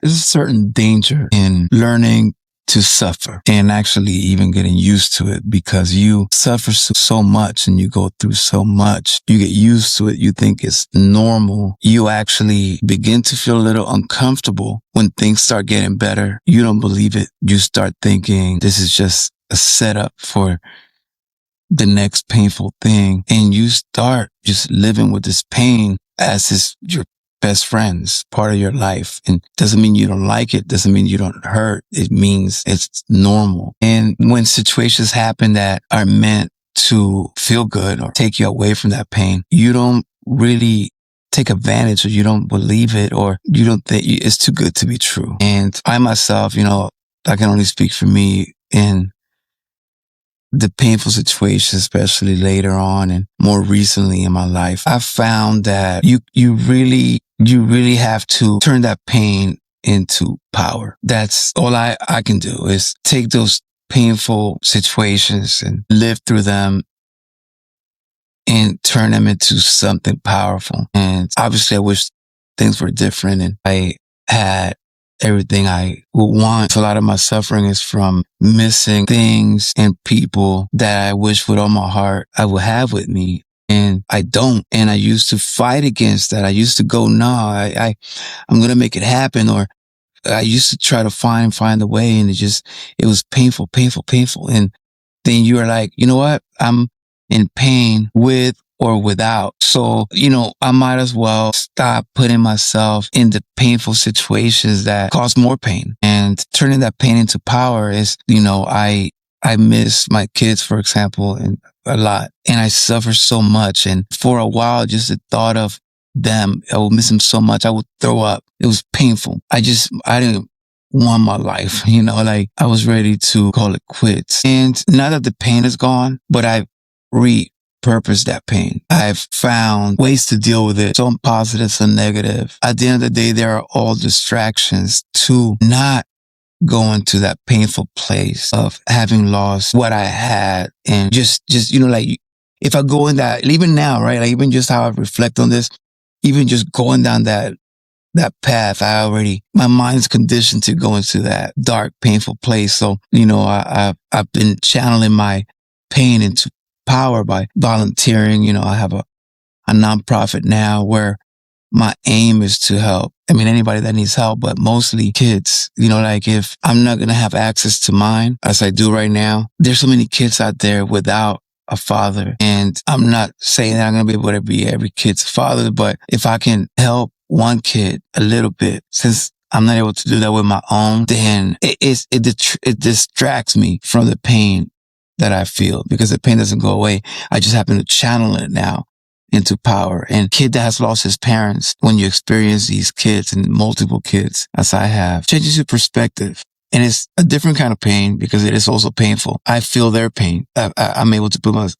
There's a certain danger in learning to suffer and actually even getting used to it, because you suffer so much and you go through so much. You get used to it. You think it's normal. You actually begin to feel a little uncomfortable when things start getting better. You don't believe it. You start thinking this is just a setup for the next painful thing. And you start just living with this pain as your best friends, part of your life. And doesn't mean you don't like it, doesn't mean you don't hurt. It means it's normal. And when situations happen that are meant to feel good or take you away from that pain, you don't really take advantage, or you don't believe it, or you don't think it's too good to be true. And I myself, I can only speak for me in the painful situations, especially later on and more recently in my life. I found that you really have to turn that pain into power. That's all I can do, is take those painful situations and live through them and turn them into something powerful. And obviously I wish things were different and I had everything I would want. A lot of my suffering is from missing things and people that I wish with all my heart I would have with me. And I don't. And I used to fight against that. I used to go, no, I'm going to make it happen. Or I used to try to find a way. And it was painful. And then you are like, you know what? I'm in pain with or without. So, I might as well stop putting myself in the painful situations that cause more pain. And turning that pain into power is, I miss my kids, for example, and a lot. And I suffer so much. And for a while, just the thought of them, I would miss them so much. I would throw up. It was painful. I didn't want my life, I was ready to call it quits. And now that the pain is gone, but I've repurposed that pain. I've found ways to deal with it. Some positive, some negative. At the end of the day, there are all distractions to not go into that painful place of having lost what I had. And just, if I go in that, even now, right? Like even just how I reflect on this, even just going down that path, my mind's conditioned to go into that dark, painful place. So, I've been channeling my pain into power by volunteering. I have a nonprofit now where my aim is to help. Anybody that needs help, but mostly kids. If I'm not going to have access to mine as I do right now, there's so many kids out there without a father. And I'm not saying that I'm going to be able to be every kid's father, but if I can help one kid a little bit, since I'm not able to do that with my own, then it distracts me from the pain that I feel, because the pain doesn't go away. I just happen to channel it now into power. And kid that has lost his parents, when you experience these kids and multiple kids, as I have, changes your perspective. And it's a different kind of pain because it is also painful. I feel their pain. I'm able to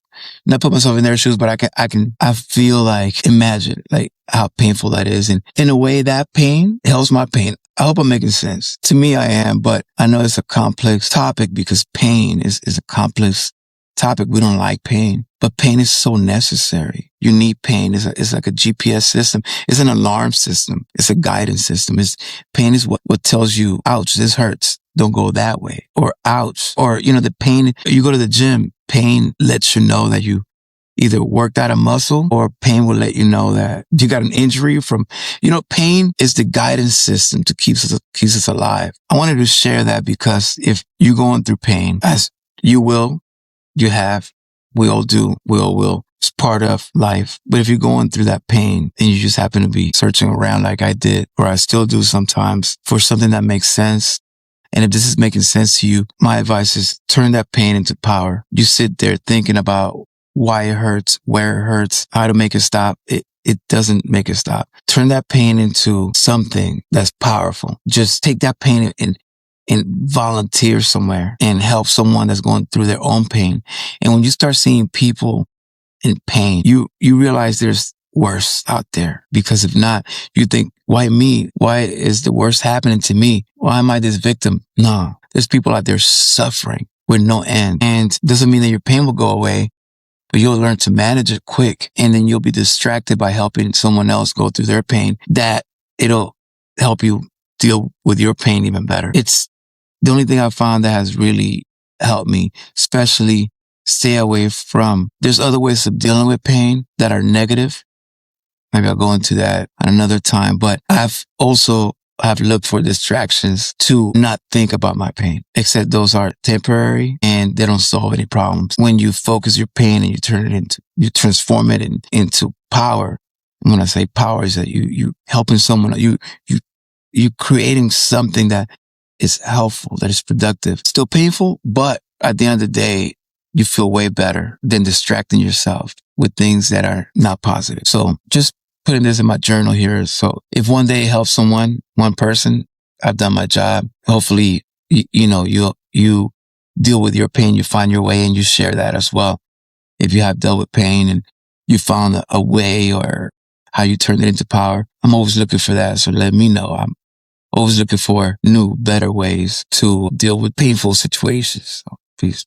not put myself in their shoes, but I feel like, imagine like how painful that is. And in a way, that pain helps my pain. I hope I'm making sense. To me, I am, but I know it's a complex topic because pain is a complex topic. We don't like pain, but pain is so necessary. You need pain. It's like a GPS system. It's an alarm system. It's a guidance system. Pain is what tells you, ouch, this hurts. Don't go that way. Or ouch. Or, the pain, you go to the gym, pain lets you know that you either worked out a muscle, or pain will let you know that you got an injury from, pain is the guidance system to keeps us alive. I wanted to share that because if you're going through pain, as you will, you have, we all do, we all will. It's part of life. But if you're going through that pain and you just happen to be searching around like I did, or I still do sometimes, for something that makes sense, and if this is making sense to you, my advice is turn that pain into power. You sit there thinking about why it hurts, where it hurts, how to make it stop. It doesn't make it stop. Turn that pain into something that's powerful. Just take that pain and volunteer somewhere and help someone that's going through their own pain. And when you start seeing people in pain, you realize there's worse out there. Because if not, you think, why me? Why is the worst happening to me? Why am I this victim? No, there's people out there suffering with no end. And doesn't mean that your pain will go away, but you'll learn to manage it quick. And then you'll be distracted by helping someone else go through their pain, that it'll help you deal with your pain even better. It's the only thing I found that has really helped me, especially stay away from, there's other ways of dealing with pain that are negative. Maybe I'll go into that at another time, but I've also have looked for distractions to not think about my pain, except those are temporary and they don't solve any problems. When you focus your pain and you transform it into power. And when I say power is that you helping someone, you creating something that is helpful, that is productive, still painful, but at the end of the day, you feel way better than distracting yourself with things that are not positive. So just putting this in my journal here. So if one day it helps someone, one person, I've done my job. Hopefully, you deal with your pain, you find your way and you share that as well. If you have dealt with pain and you found a way or how you turned it into power, I'm always looking for that. So let me know. I'm always looking for new, better ways to deal with painful situations. So peace.